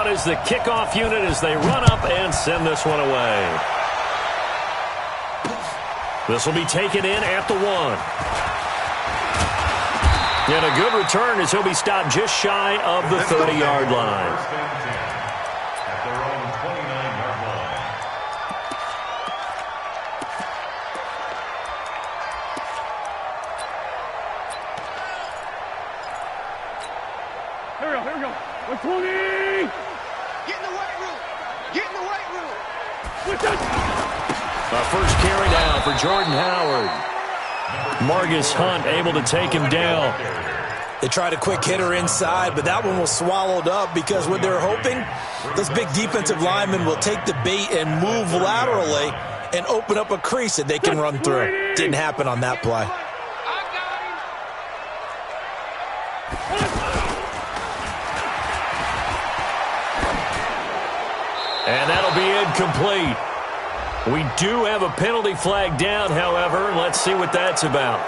out as the kickoff unit as they run up and send this one away. This will be taken in at the 1. And a good return as he'll be stopped just shy of the 30-yard line. Here we go. 20! Get in the weight room! Get in the weight room! A first carry down for Jordan Howard. Margus Hunt able to take him down. They tried a quick hitter inside, but that one was swallowed up because what they're hoping, those big defensive linemen will take the bait and move laterally and open up a crease that they can run through. Didn't happen on that play. And that'll be incomplete. We do have a penalty flag down, however. Let's see what that's about.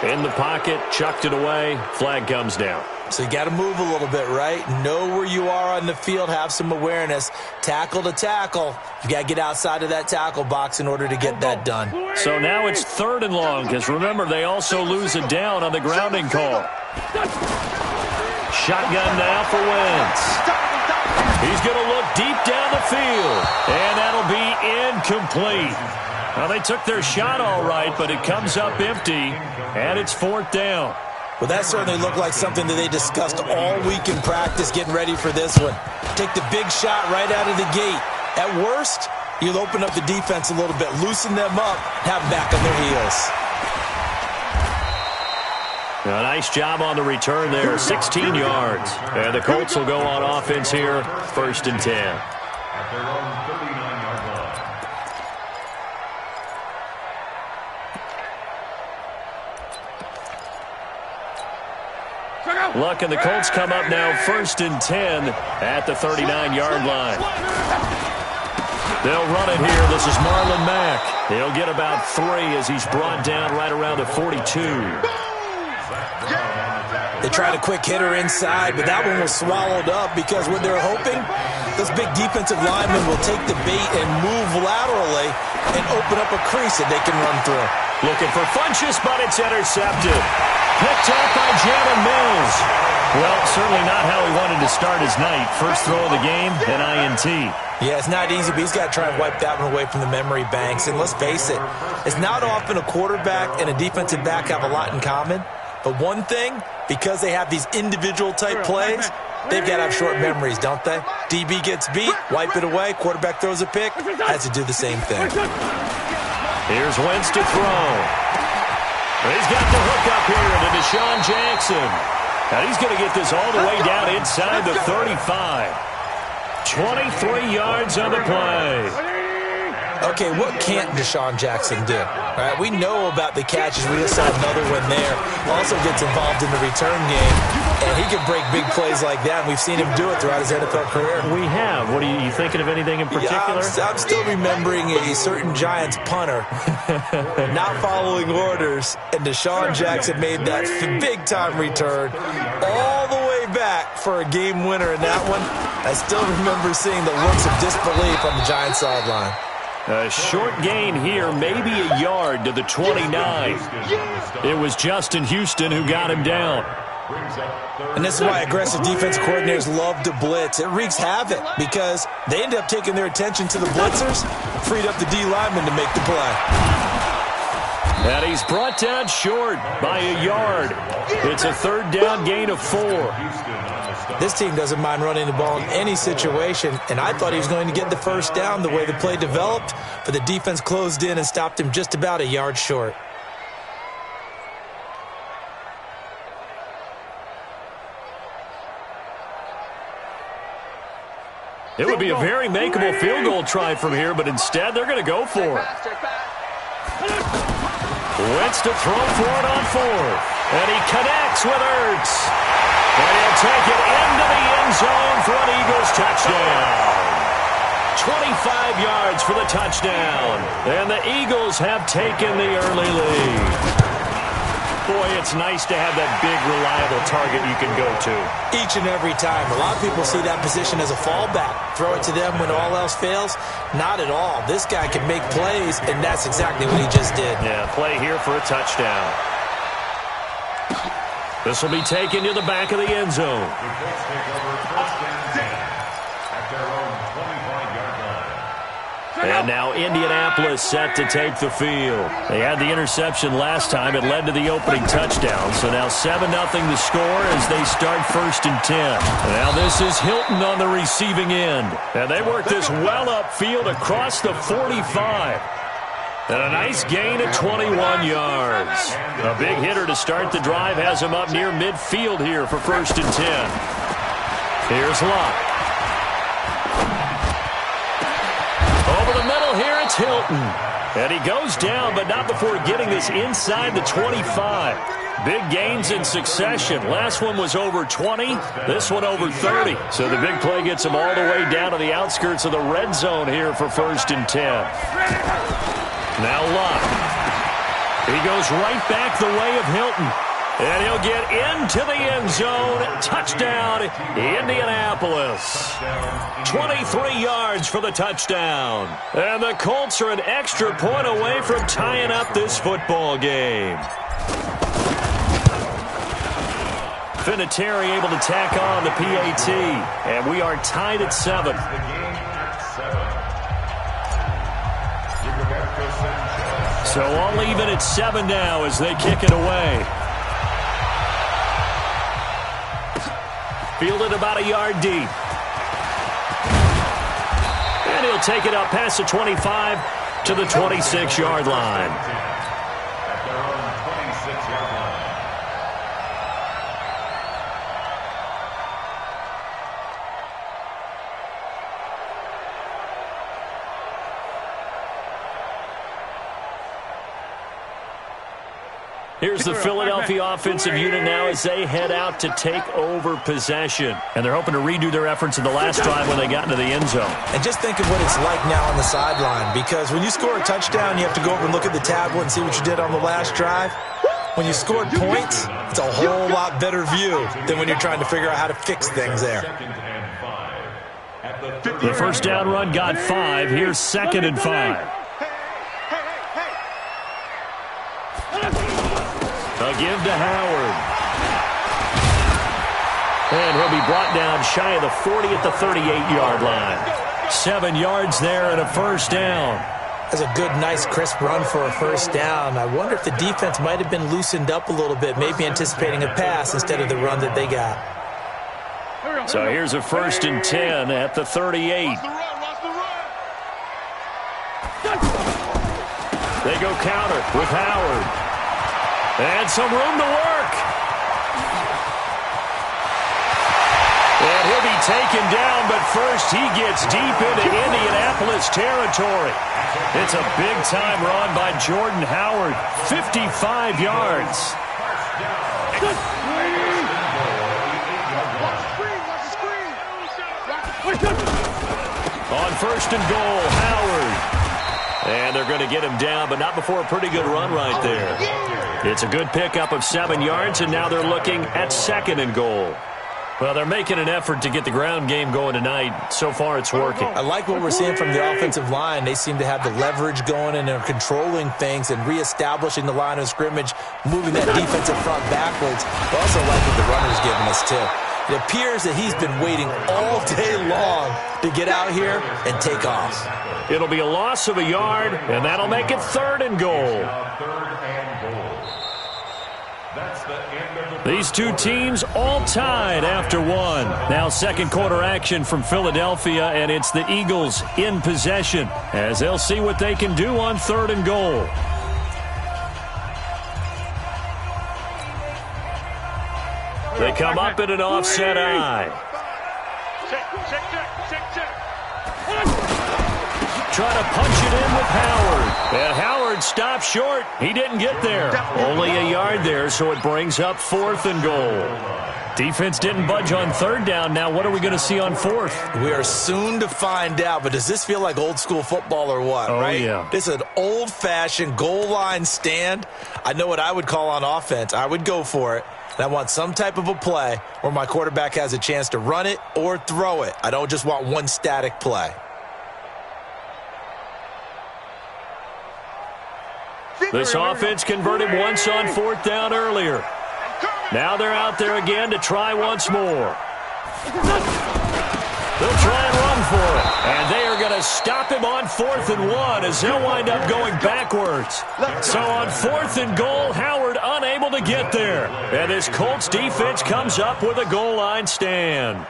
In the pocket, chucked it away, flag comes down. So you got to move a little bit, right? Know where you are on the field, have some awareness. Tackle to tackle. You got to get outside of that tackle box in order to get that done. So now it's 3rd and long, because remember, they also lose it down on the grounding call. Shotgun now for Wentz. He's going to look deep down the field, and that'll be incomplete. Well, they took their shot all right, but it comes up empty, and it's 4th down. Well, that certainly looked like something that they discussed all week in practice getting ready for this one. Take the big shot right out of the gate. At worst, you'll open up the defense a little bit, loosen them up, have them back on their heels. A nice job on the return there, 16 yards. And the Colts will go on offense here, 1st and 10. At their own 39-yard line. Luck and the Colts come up now 1st and 10 at the 39-yard line. They'll run it here. This is Marlon Mack. He'll get about 3 as he's brought down right around the 42. They tried a quick hitter inside, but that one was swallowed up because what they're hoping, those big defensive linemen will take the bait and move laterally and open up a crease that they can run through. Looking for Funchess, but it's intercepted. Picked up by Jalen Mills. Well, certainly not how he wanted to start his night. First throw of the game, an INT. Yeah, it's not easy, but he's got to try and wipe that one away from the memory banks. And let's face it, it's not often a quarterback and a defensive back have a lot in common. But one thing, because they have these individual type plays, they've got to have short memories, don't they? DB gets beat, wipe it away, quarterback throws a pick, has to do the same thing. Here's Wentz to throw. He's got the hook up here to Deshaun Jackson. And he's going to get this all the way down inside the 35. 23 yards on the play. Okay, what can't Deshaun Jackson do? All right, we know about the catches. We just saw another one there. Also gets involved in the return game, and he can break big plays like that. And we've seen him do it throughout his NFL career. We have. What are you thinking of anything in particular? Yeah, I'm still remembering a certain Giants punter not following orders, and Deshaun Jackson made that big-time return all the way back for a game winner in that one. I still remember seeing the looks of disbelief on the Giants sideline. A short gain here, maybe a yard to the 29. It was Justin Houston who got him down. And this is why aggressive defensive coordinators love to blitz. It wreaks havoc because they end up taking their attention to the blitzers, freed up the D lineman to make the play. And he's brought down short by a yard. It's a 3rd down gain of 4. This team doesn't mind running the ball in any situation, and I thought he was going to get the 1st down the way the play developed, but the defense closed in and stopped him just about a yard short. It would be a very makeable field goal try from here, but instead they're going to go for it. Wentz to throw for it on 4th. And he connects with Ertz. And he'll take it into the end zone for an Eagles touchdown. 25 yards for the touchdown. And the Eagles have taken the early lead. Boy, it's nice to have that big, reliable target you can go to. Each and every time. A lot of people see that position as a fallback. Throw it to them when all else fails. Not at all. This guy can make plays, and that's exactly what he just did. Yeah, play here for a touchdown. This will be taken to the back of the end zone. And now Indianapolis set to take the field. They had the interception last time. It led to the opening touchdown. So now 7-0 the score as they start 1st and 10. Now this is Hilton on the receiving end. And they work this well upfield across the 45. And a nice gain of 21 yards. A big hitter to start the drive has him up near midfield here for 1st and 10. Here's Locke. Over the middle here, it's Hilton. And he goes down, but not before getting this inside the 25. Big gains in succession. Last one was over 20. This one over 30. So the big play gets him all the way down to the outskirts of the red zone here for 1st and 10. Now Locke. He goes right back the way of Hilton. And he'll get into the end zone. Touchdown, Indianapolis. 23 yards for the touchdown. And the Colts are an extra point away from tying up this football game. Vinatieri able to tack on the PAT. And we are tied at 7. So all even at 7 now as they kick it away. Fielded about a yard deep. And he'll take it up past the 25 to the 26-yard line. At their own 26-yard line. Here's the Philadelphia offensive unit now as they head out to take over possession. And they're hoping to redo their efforts in the last drive when they got into the end zone. And just think of what it's like now on the sideline, because when you score a touchdown, you have to go over and look at the tablet and see what you did on the last drive. When you scored points, it's a whole lot better view than when you're trying to figure out how to fix things there. The first down run got 5. Here's 2nd and 5. A give to Howard. And he'll be brought down shy of the 40 at the 38-yard line. 7 yards there and a first down. That's a good, nice, crisp run for a first down. I wonder if the defense might have been loosened up a little bit, maybe anticipating a pass instead of the run that they got. So here's a 1st and 10 at the 38. They go counter with Howard. And some room to work. And he'll be taken down, but first he gets deep into Indianapolis territory. It's a big-time run by Jordan Howard. 55 yards. On 1st and goal, Howard. And they're going to get him down, but not before a pretty good run right there. It's a good pickup of 7 yards, and now they're looking at 2nd and goal. Well, they're making an effort to get the ground game going tonight. So far, it's working. I like what we're seeing from the offensive line. They seem to have the leverage going, and they're controlling things and reestablishing the line of scrimmage, moving that defensive front backwards. I also like what the runner's giving us, too. It appears that he's been waiting all day long to get out here and take off. It'll be a loss of a yard, and that'll make it 3rd and goal. These two teams all tied after 1. Now 2nd quarter action from Philadelphia, and it's the Eagles in possession as they'll see what they can do on 3rd and goal. They come up in an offset eye. Trying to punch it in with Howard. And Howard stopped short. He didn't get there. Only a yard there, so it brings up 4th and goal. Defense didn't budge on third down. Now what are we going to see on fourth? We are soon to find out, but does this feel like old school football or what, right? Yeah. This is an old-fashioned goal line stand. I know what I would call on offense. I would go for it. And I want some type of a play where my quarterback has a chance to run it or throw it. I don't just want one static play. This offense converted once on fourth down earlier. Now they're out there again to try once more. They'll try and run for it. And they are going to stop him on 4th and 1 as he'll wind up going backwards. So on 4th and goal, Howard unable to get there. And this Colts defense comes up with a goal line stand.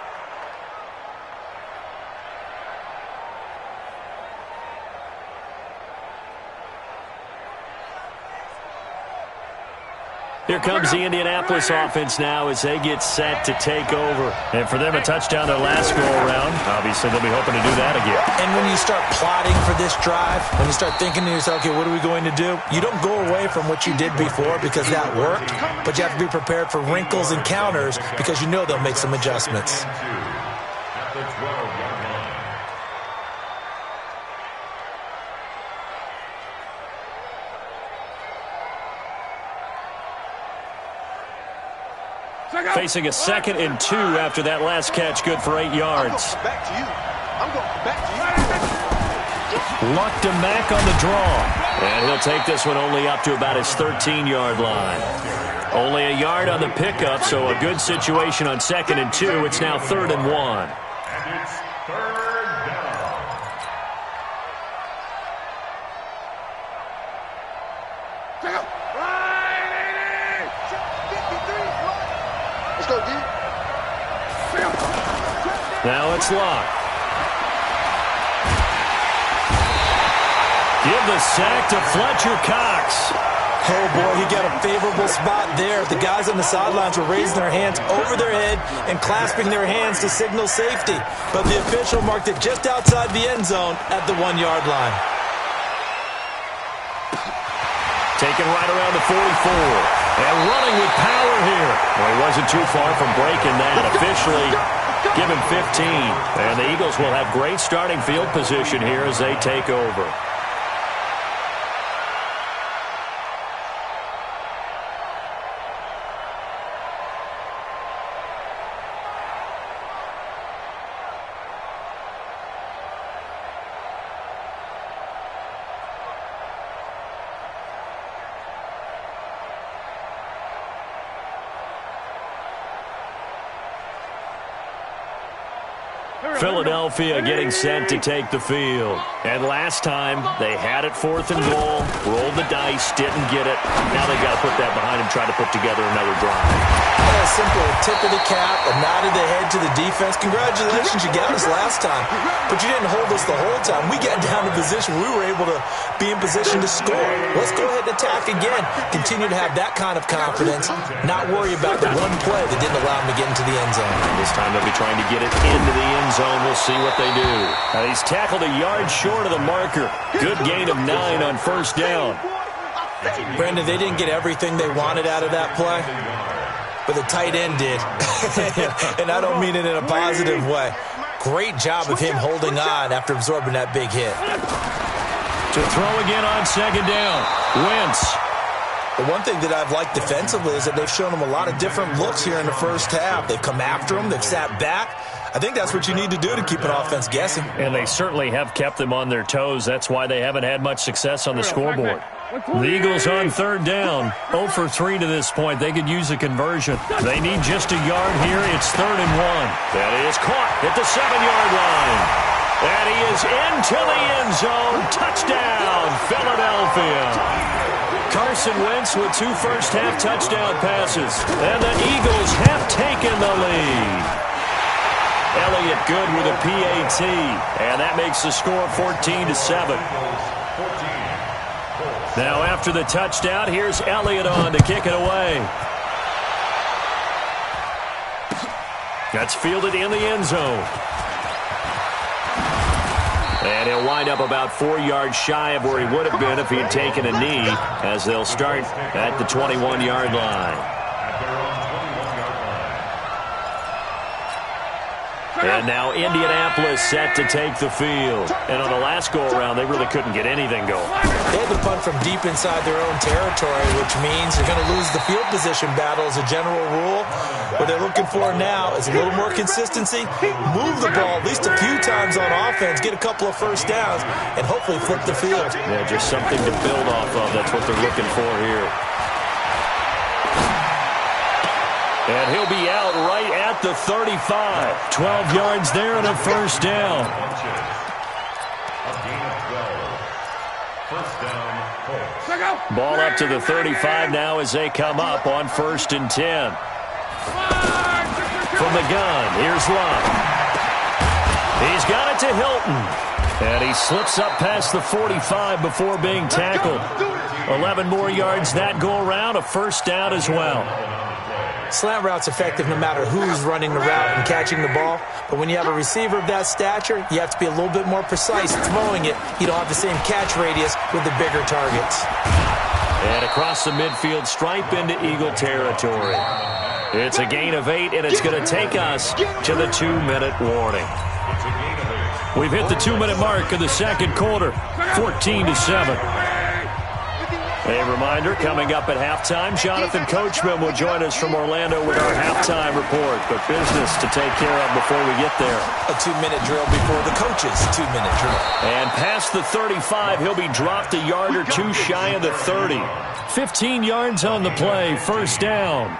Here comes the Indianapolis offense now as they get set to take over. And for them, a touchdown their last go-around. Obviously, they'll be hoping to do that again. And when you start plotting for this drive, when you start thinking to yourself, okay, what are we going to do? You don't go away from what you did before because that worked, but you have to be prepared for wrinkles and counters because you know they'll make some adjustments. At the 12-yard line. Facing a 2nd and 2 after that last catch, good for 8 yards. I'm going back to you. Luck to Mack on the draw. And he'll take this one only up to about his 13-yard line. Only a yard on the pickup, so a good situation on 2nd and 2. It's now 3rd and 1. And it's 3rd down. Let's go, D. Now it's Luck. Give the sack to Fletcher Cox. Oh, boy, he got a favorable spot there. The guys on the sidelines were raising their hands over their head and clasping their hands to signal safety. But the official marked it just outside the end zone at the 1-yard line. Taken right around the 44. And running with power here. Well, he wasn't too far from breaking that. Officially, give him 15. And the Eagles will have great starting field position here as they take over. Philadelphia getting set to take the field. And last time, they had it 4th and goal, rolled the dice, didn't get it. Now they've got to put that behind them, try to put together another drive. Simple, a tip of the cap, a nod of the head to the defense. Congratulations, you got us last time. But you didn't hold us the whole time. We got down to position. We were able to be in position to score. Let's go ahead and attack again. Continue to have that kind of confidence, not worry about the one play that didn't allow them to get into the end zone. And this time they'll be trying to get it into the end zone. We'll see what they do. Now he's tackled a yard short of the marker. Good gain of 9 on 1st down. Brandon, they didn't get everything they wanted out of that play, but the tight end did. And I don't mean it in a positive way. Great job of him holding on after absorbing that big hit. To throw again on 2nd down. Wentz. The one thing that I've liked defensively is that they've shown him a lot of different looks here in the first half. They've come after him. They've sat back. I think that's what you need to do to keep an offense guessing. And they certainly have kept them on their toes. That's why they haven't had much success on the scoreboard. The Eagles on 3rd down. 0 for 3 to this point. They could use a conversion. They need just a yard here. It's 3rd and 1. That is caught at the 7-yard line. And he is into the end zone. Touchdown, Philadelphia. Carson Wentz with 2 first-half touchdown passes. And the Eagles have taken the lead. Elliott good with a PAT. And that makes the score 14-7. Now after the touchdown, here's Elliott on to kick it away. That's fielded in the end zone. And he'll wind up about 4 yards shy of where he would have been if he had taken a knee, as they'll start at the 21-yard line. And now Indianapolis set to take the field. And on the last go-around, they really couldn't get anything going. They had to punt from deep inside their own territory, which means they're going to lose the field position battle as a general rule. What they're looking for now is a little more consistency, move the ball at least a few times on offense, get a couple of first downs, and hopefully flip the field. Yeah, just something to build off of. That's what they're looking for here. And he'll be out right at the 35. 12 yards there and a first down. Ball up to the 35 now as they come up on 1st and 10. From the gun, here's Love. He's got it to Hilton. And he slips up past the 45 before being tackled. 11 more yards that go around, a first down as well. Slant route's effective no matter who's running the route and catching the ball. But when you have a receiver of that stature, you have to be a little bit more precise throwing it. You don't have the same catch radius with the bigger targets. And across the midfield stripe into Eagle territory. It's a gain of 8, and it's going to take us to the 2-minute warning. We've hit the 2-minute mark of the second quarter, 14-7. A reminder, coming up at halftime, Jonathan Coachman will join us from Orlando with our halftime report. But business to take care of before we get there. A 2-minute drill before the coach's 2-minute drill. And past the 35, he'll be dropped a yard or two shy of the 30. 15 yards on the play, first down.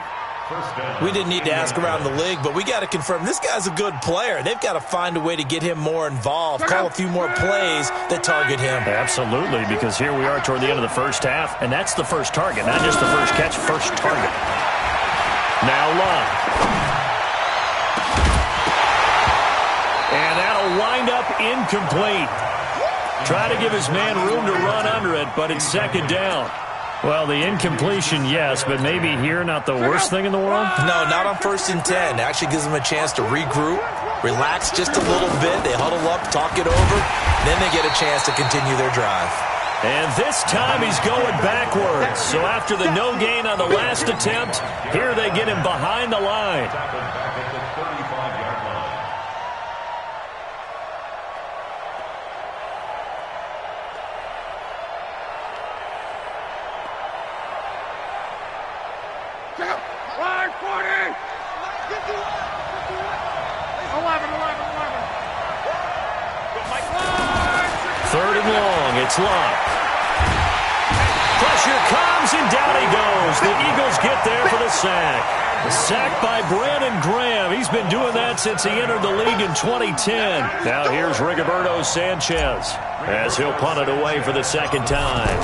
We didn't need to ask around the league, but we got to confirm this guy's a good player. They've got to find a way to get him more involved, call a few more plays that target him. Absolutely, because here we are toward the end of the first half, and that's the first target, not just the first catch, first target. Now Love. And that'll wind up incomplete. Try to give his man room to run under it, but it's second down. Well, the incompletion, yes, but maybe here not the worst thing in the world? No, not on 1st and 10. It actually gives them a chance to regroup, relax just a little bit. They huddle up, talk it over, then they get a chance to continue their drive. And this time he's going backwards. So after the no gain on the last attempt, here they get him behind the line. Third and long, it's Love. Pressure comes, and down he goes. The Eagles get there for the sack. The sack by Brandon Graham. He's been doing that since he entered the league in 2010. Now here's Rigoberto Sanchez as he'll punt it away for the second time.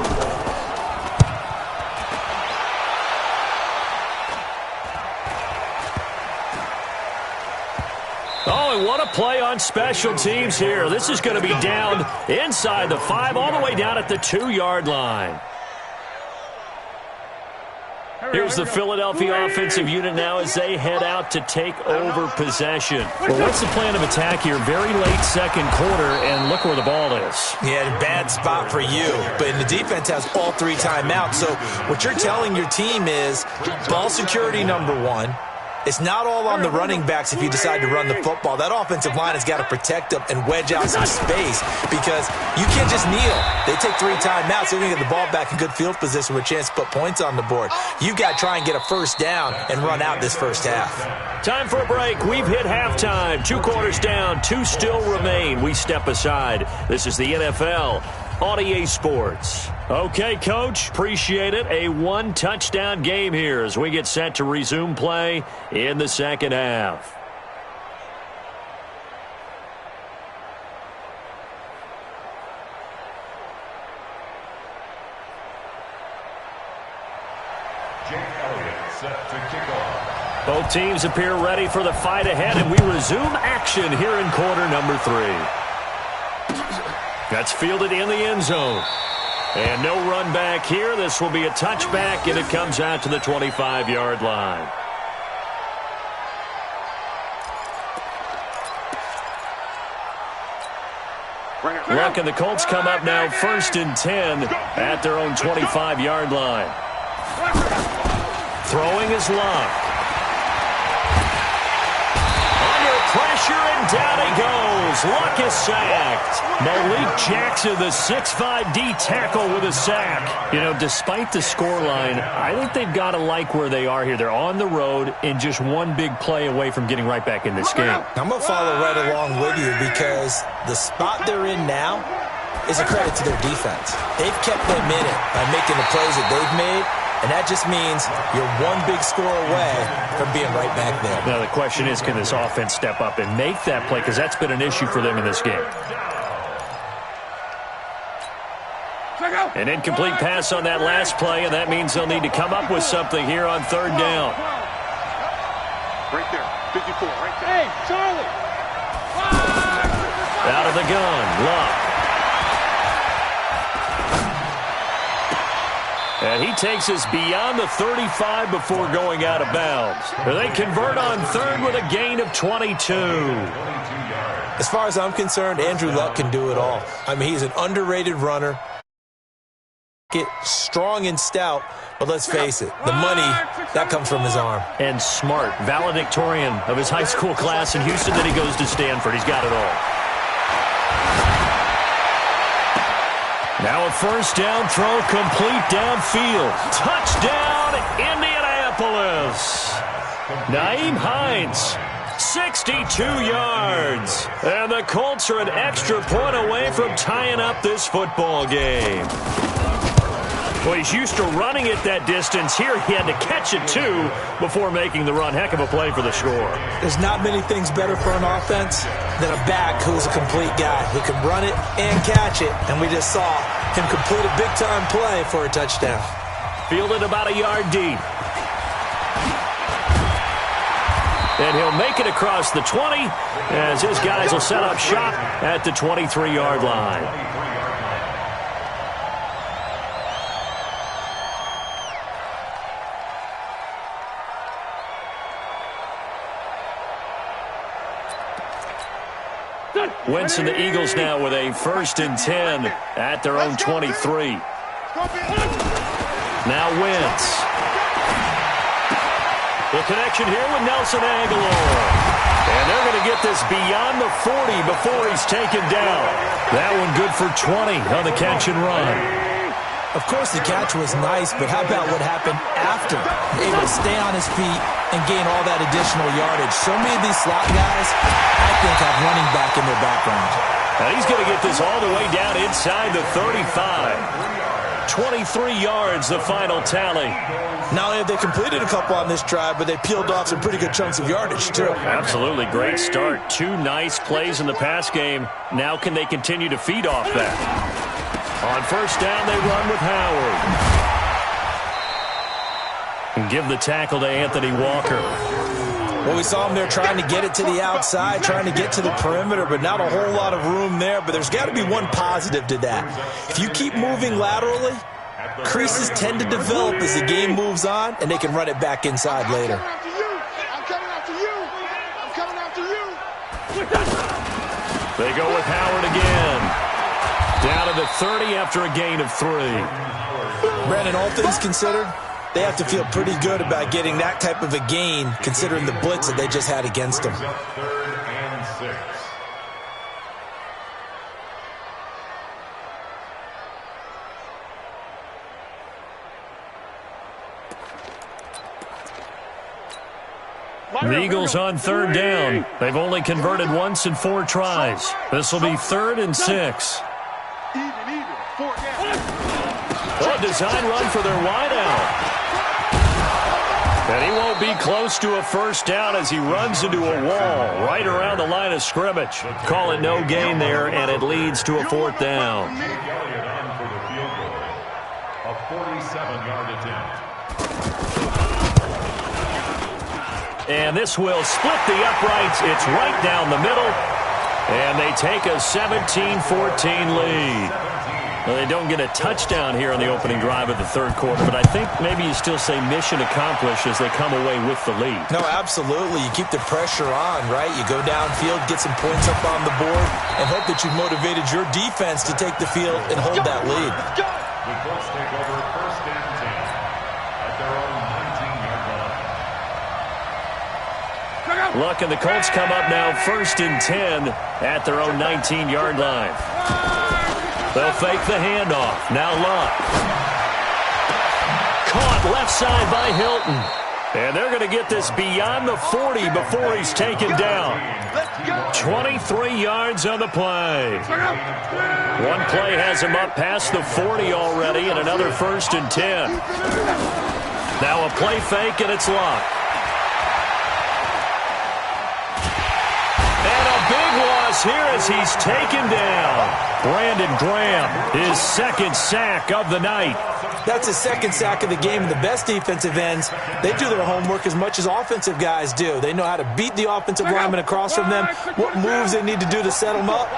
Oh, and what a play on special teams here. This is going to be down inside the 5, all the way down at the 2-yard line. Here's the Philadelphia offensive unit now as they head out to take over possession. Well, what's the plan of attack here? Very late second quarter, and look where the ball is. Yeah, bad spot for you. But the defense has all 3 timeouts. So what you're telling your team is ball security number 1. It's not all on the running backs if you decide to run the football. That offensive line has got to protect them and wedge out some space because you can't just kneel. They take 3 timeouts. They're going to get the ball back in good field position with a chance to put points on the board. You got to try and get a first down and run out this first half. Time for a break. We've hit halftime. 2 quarters down. 2 still remain. We step aside. This is the NFL on EA Sports. Okay, Coach, appreciate it. A 1-touchdown game here as we get set to resume play in the second half. Set to kick off. Both teams appear ready for the fight ahead, and we resume action here in quarter number 3. That's fielded in the end zone. And no run back here. This will be a touchback, and it comes out to the 25-yard line. Luck and the Colts come up now 1st and 10 at their own 25-yard line. Throwing is Luck. On your pressure, and down he goes. Luck is sacked. Malik Jackson, the 6'5" D tackle with a sack. You know, despite the scoreline, I think they've got to like where they are here. They're on the road and just one big play away from getting right back in this game. I'm going to follow right along with you because the spot they're in now is a credit to their defense. They've kept them in it by making the plays that they've made, and that just means you're one big score away from being right back there. Now the question is, can this offense step up and make that play? Because that's been an issue for them in this game. An incomplete pass on that last play, and that means they'll need to come up with something here on third down. Right there, 54, right there. Hey, Charlie! Out of the gun, Luck. And he takes us beyond the 35 before going out of bounds. They convert on third with a gain of 22. As far as I'm concerned, Andrew Luck can do it all. I mean, he's an underrated runner. Strong and stout, but let's face it, the money, that comes from his arm. And smart, valedictorian of his high school class in Houston, then he goes to Stanford. He's got it all. Now a first down throw, complete downfield. Touchdown, Indianapolis. Nyheim Hines, 62 yards. And the Colts are an extra point away from tying up this football game. Well, he's used to running it that distance. Here he had to catch it, too, before making the run. Heck of a play for the score. There's not many things better for an offense than a back who's a complete guy who can run it and catch it. And we just saw him complete a big-time play for a touchdown. Fielded about a yard deep. And he'll make it across the 20 as his guys will set up shop at the 23-yard line. Wentz and the Eagles now with a 1st and 10 at their own 23. Now Wentz. The connection here with Nelson Aguilar. And they're going to get this beyond the 40 before he's taken down. That one good for 20 on the catch and run. Of course, the catch was nice, but how about what happened after? Able to stay on his feet and gain all that additional yardage. So many of these slot guys, I think, have running back in their background. Now he's going to get this all the way down inside the 35. 23 yards, the final tally. Not only have they completed a couple on this drive, but they peeled off some pretty good chunks of yardage, too. Absolutely. Great start. 2 nice plays in the pass game. Now can they continue to feed off that? On first down, they run with Howard. And give the tackle to Anthony Walker. Well, we saw him there trying to get it to the outside, trying to get to the perimeter, but not a whole lot of room there. But there's got to be one positive to that. If you keep moving laterally, creases tend to develop as the game moves on, and they can run it back inside later. I'm coming after you. I'm coming after you. They go with Howard again. Down to the 30 after a gain of 3. Brandon, all things considered, they have to feel pretty good about getting that type of a gain, considering the blitz that they just had against them. 3rd and 6. The Eagles on third down. They've only converted once in 4 tries. This will be 3rd and 6. Even. 4 down. Oh, a design run for their wideout. And he won't be close to a first down as he runs into a wall right around the line of scrimmage. Call it no gain there, and it leads to a 4th down. A 47-yard attempt. And this will split the uprights. It's right down the middle. And they take a 17-14 lead. Well, they don't get a touchdown here on the opening drive of the 3rd quarter, but I think maybe you still say mission accomplished as they come away with the lead. No, absolutely. You keep the pressure on, right? You go downfield, get some points up on the board, and hope that you've motivated your defense to take the field and hold that lead. The Colts take over 1st and 10 at their own 19-yard line. Look, and the Colts come up now 1st and 10 at their own 19-yard line. They'll fake the handoff. Now Luck. Caught left side by Hilton. And they're going to get this beyond the 40 before he's taken down. 23 yards on the play. One play has him up past the 40 already, and another 1st and 10. Now a play fake, and it's Luck. And a big loss here as he's taken down. Brandon Graham, his 2nd sack of the night. That's his 2nd sack of the game, and the best defensive ends, they do their homework as much as offensive guys do. They know how to beat the offensive lineman across from them, what moves they need to do to set them up.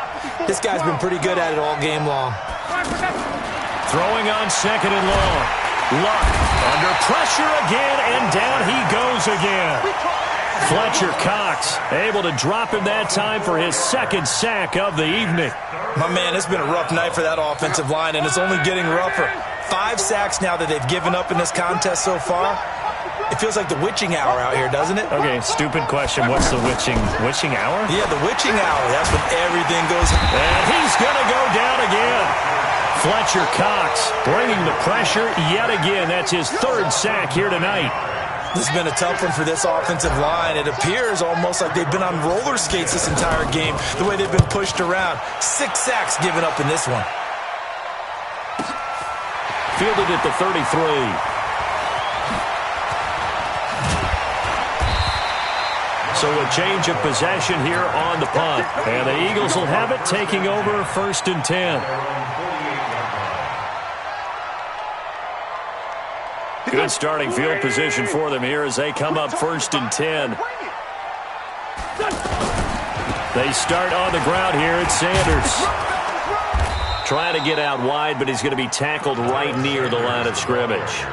This guy's been pretty good at it all game long. Throwing on 2nd and long. Luck under pressure again, and down he goes again. Fletcher Cox able to drop him that time for his 2nd sack of the evening. My man, it's been a rough night for that offensive line, and it's only getting rougher. 5 sacks now that they've given up in this contest so far. It feels like the witching hour out here, doesn't it? Okay, stupid question. What's the witching hour? Yeah, the witching hour. That's when everything goes. And he's going to go down again. Fletcher Cox bringing the pressure yet again. That's his 3rd sack here tonight. This has been a tough one for this offensive line. It appears almost like they've been on roller skates this entire game, the way they've been pushed around. 6 sacks given up in this one. Fielded at the 33. So a change of possession here on the punt. And the Eagles will have it, taking over 1st and 10. Good starting field position for them here as they come up 1st and 10. They start on the ground here at Sanders. Trying to get out wide, but he's going to be tackled right near the line of scrimmage.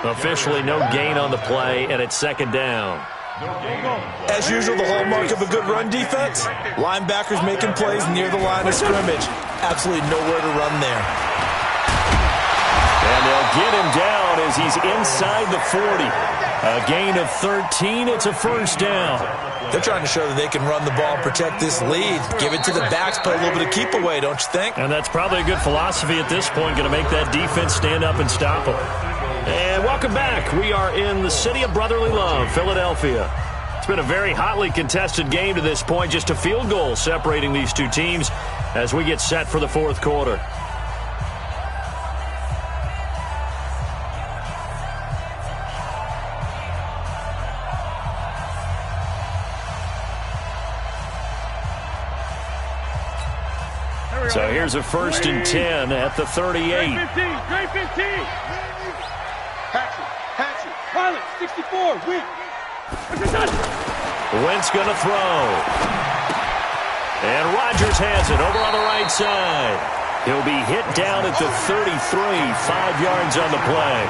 Officially no gain on the play, and it's 2nd down. As usual, the hallmark of a good run defense, linebackers making plays near the line of scrimmage. Absolutely nowhere to run there. And they'll get him down as he's inside the 40. A gain of 13. It's a 1st down. They're trying to show that they can run the ball and protect this lead. Give it to the backs, play a little bit of keep away, don't you think? And that's probably a good philosophy at this point, going to make that defense stand up and stop them. And welcome back. We are in the city of brotherly love, Philadelphia. It's been a very hotly contested game to this point, just a field goal separating these two teams as we get set for the 4th quarter. So here's a 1st and 10 at the 38. Straight 15. Hatchet. Pilot, 64, weak. Wentz going to throw. And Rodgers has it over on the right side. He'll be hit down at the 33, 5 yards on the play.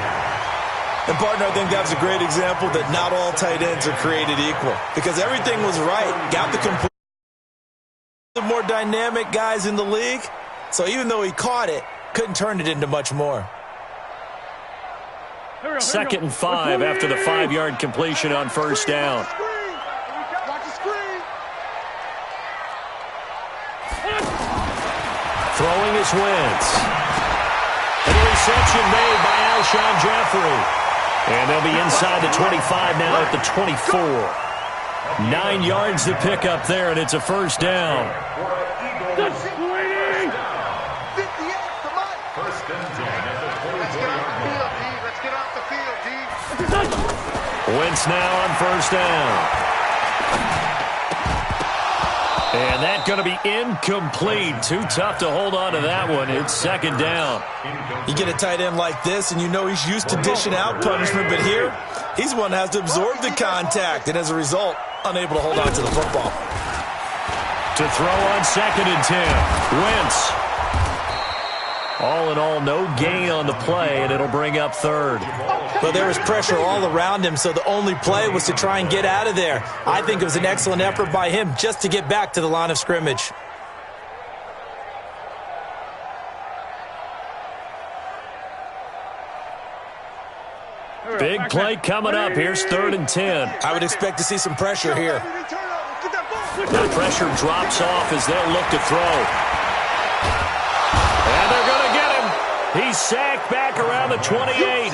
And, partner, I think that's a great example that not all tight ends are created equal. Because everything was right. Got the complete. The more dynamic guys in the league. So even though he caught it, couldn't turn it into much more. 2nd and 5 after the 5-yard completion on 1st down. Throwing is Wentz. And a reception made by Alshon Jeffrey. And they'll be inside the 25 now at the 24. 9 yards to pick up there, and it's a 1st down. First and 10 at the 44-yard line. Let's get off the field, D. Wentz now on 1st down. And that's going to be incomplete. Too tough to hold on to that one. It's 2nd down. You get a tight end like this, and you know he's used to dishing out punishment, but here, he's one that has to absorb the contact, and as a result, unable to hold on to the football. To throw on 2nd and 10. Wentz. All in all, no gain on the play, and it'll bring up 3rd. But there was pressure all around him, so the only play was to try and get out of there. I think it was an excellent effort by him just to get back to the line of scrimmage. Big play coming up. Here's 3rd and 10. I would expect to see some pressure here. The pressure drops off as they'll look to throw. And they're going to get him. He's sacked back around the 28.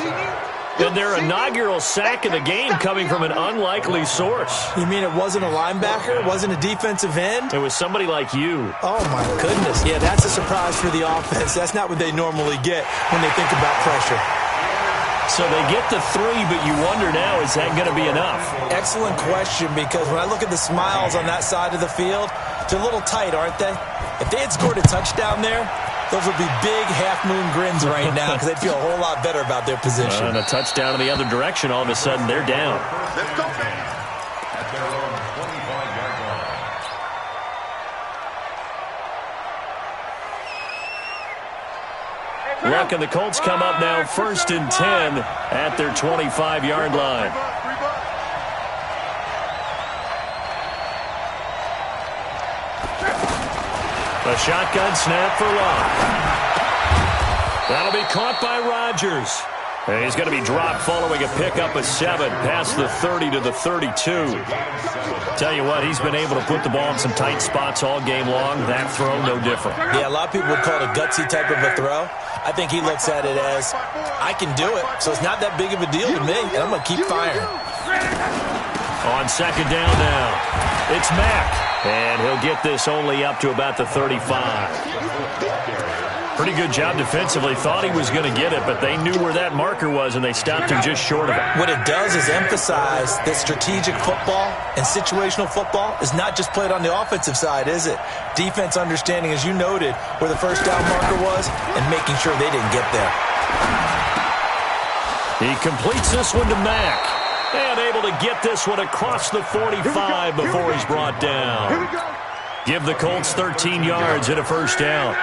And their inaugural sack of the game coming from an unlikely source. You mean it wasn't a linebacker? It wasn't a defensive end? It was somebody like you. Oh, my goodness. Yeah, that's a surprise for the offense. That's not what they normally get when they think about pressure. So they get the 3, but you wonder now, is that going to be enough? Excellent question, because when I look at the smiles on that side of the field, they're a little tight, aren't they? If they had scored a touchdown there, those would be big half-moon grins right now because they'd feel a whole lot better about their position. And a touchdown in the other direction, all of a sudden they're down. Let's go, man. At their own 25-yard line. Luck and the Colts come up now 1st and 10 at their 25-yard line. A shotgun snap for Luck. That'll be caught by Rodgers. And he's going to be dropped following a pickup of 7 past the 30 to the 32. Tell you what, he's been able to put the ball in some tight spots all game long. That throw, no different. Yeah, a lot of people would call it a gutsy type of a throw. I think he looks at it as, I can do it, so it's not that big of a deal to me, and I'm going to keep firing. On 2nd down now, it's Mack. And he'll get this only up to about the 35. Pretty good job defensively. Thought he was going to get it, but they knew where that marker was, and they stopped him just short of it. What it does is emphasize that strategic football and situational football is not just played on the offensive side, is it? Defense understanding, as you noted, where the first down marker was and making sure they didn't get there. He completes this one to Mack. And able to get this one across the 45 before he's brought down. Give the Colts 13 yards and a 1st down.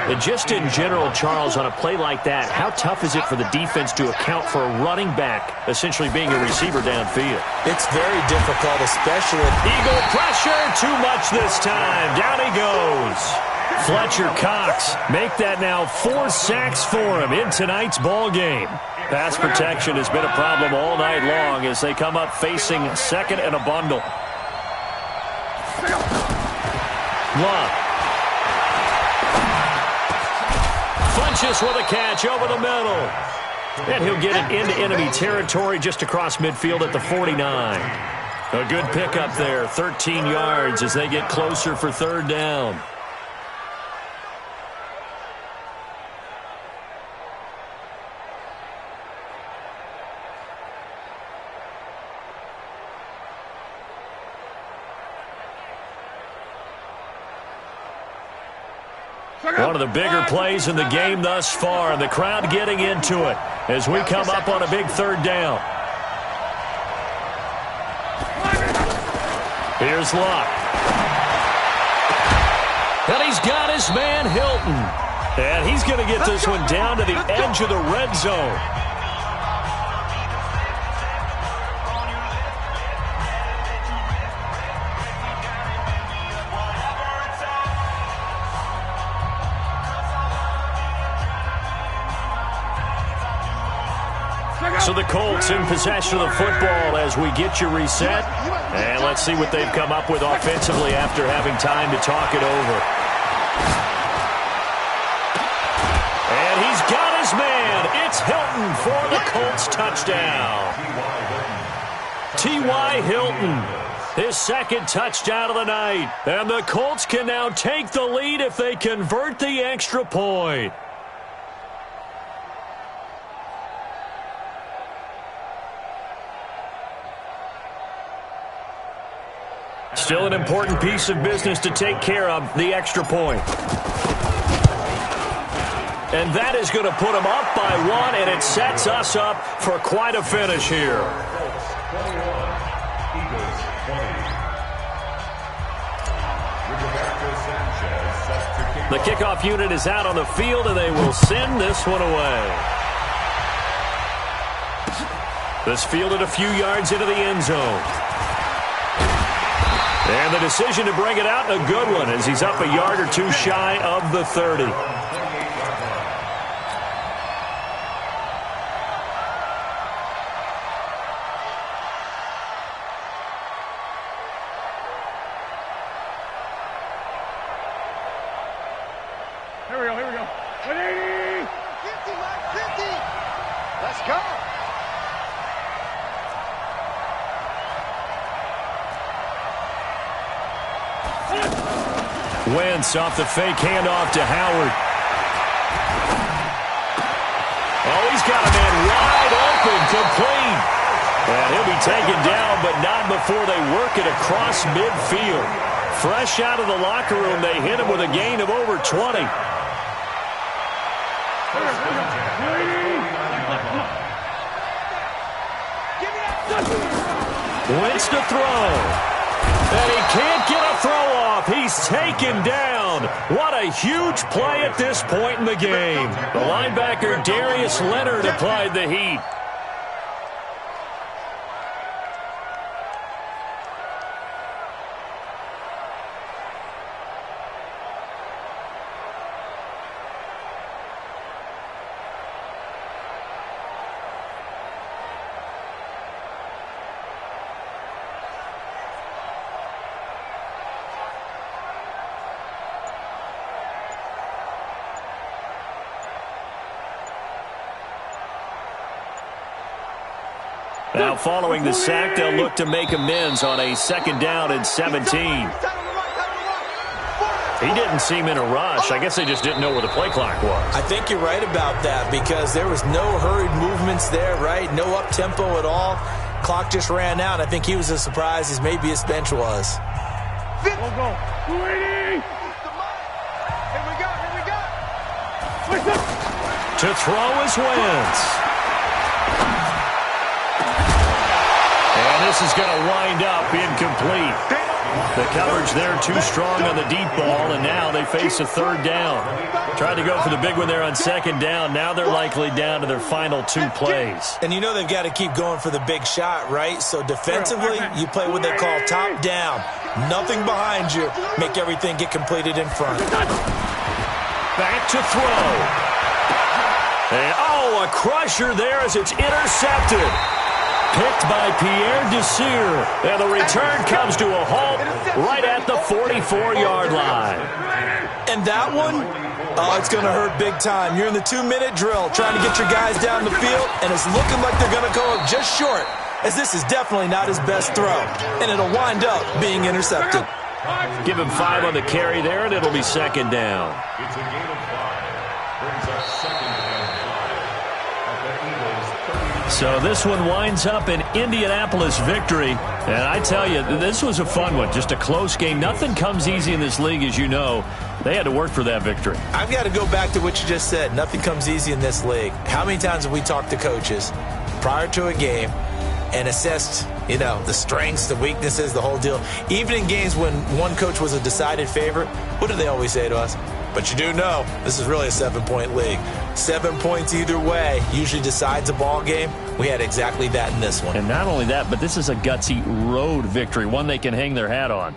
And just in general, Charles, on a play like that, how tough is it for the defense to account for a running back essentially being a receiver downfield? It's very difficult, especially Eagle pressure, too much this time. Down he goes. Fletcher Cox make that now 4 sacks for him in tonight's ball game. Pass protection has been a problem all night long as they come up facing 2nd and a bundle. Luck. Funches with a catch over the middle. And he'll get it into enemy territory just across midfield at the 49. A good pickup there, 13 yards as they get closer for 3rd down. One of the bigger plays in the game thus far, and the crowd getting into it as we come up on a big 3rd down. Here's Luck. And he's got his man Hilton. And he's going to get this one down to the edge of the red zone. So the Colts in possession of the football as we get you reset. And let's see what they've come up with offensively after having time to talk it over. And he's got his man. It's Hilton for the Colts touchdown. T.Y. Hilton, his 2nd touchdown of the night. And the Colts can now take the lead if they convert the extra point. Still an important piece of business to take care of, the extra point. And that is going to put them up by 1, and it sets us up for quite a finish here. The kickoff unit is out on the field, and they will send this one away. This fielded a few yards into the end zone. And the decision to bring it out, a good one, as he's up a yard or 2 shy of the 30. Wentz off the fake handoff to Howard. Oh, he's got a man wide open, complete. And he'll be taken down, but not before they work it across midfield. Fresh out of the locker room, they hit him with a gain of over 20. Wentz to throw. And he can't get a throw off. He's taken down. What a huge play at this point in the game. The linebacker Darius Leonard applied the heat. Now following the sack, they'll look to make amends on a 2nd down and 17. He didn't seem in a rush. I guess they just didn't know where the play clock was. I think you're right about that because there was no hurried movements there, right? No up-tempo at all. Clock just ran out. I think he was as surprised as maybe his bench was. Here we go. To throw is Wentz. And this is going to wind up incomplete. The coverage there too strong on the deep ball, and now they face a 3rd down. Tried to go for the big one there on 2nd down. Now they're likely down to their final 2 plays. And you know they've got to keep going for the big shot, right? So defensively, you play what they call top down. Nothing behind you. Make everything get completed in front. Back to throw. And, oh, a crusher there as it's intercepted. Picked by Pierre Desir. And the return comes to a halt right at the 44-yard line. And that one, oh, it's going to hurt big time. You're in the 2-minute drill trying to get your guys down the field, and it's looking like they're going to go up just short, as this is definitely not his best throw. And it'll wind up being intercepted. Give him 5 on the carry there, and it'll be 2nd down. It's a gain of 5. Brings us 2nd down 5 at the Eagles' 30. So this one winds up an Indianapolis victory. And I tell you, this was a fun one. Just a close game. Nothing comes easy in this league, as you know. They had to work for that victory. I've got to go back to what you just said. Nothing comes easy in this league. How many times have we talked to coaches prior to a game and assessed, you know, the strengths, the weaknesses, the whole deal? Even in games when one coach was a decided favorite, what do they always say to us? But you do know this is really a 7-point league. 7 points either way usually decides a ball game. We had exactly that in this one. And not only that, but this is a gutsy road victory, one they can hang their hat on.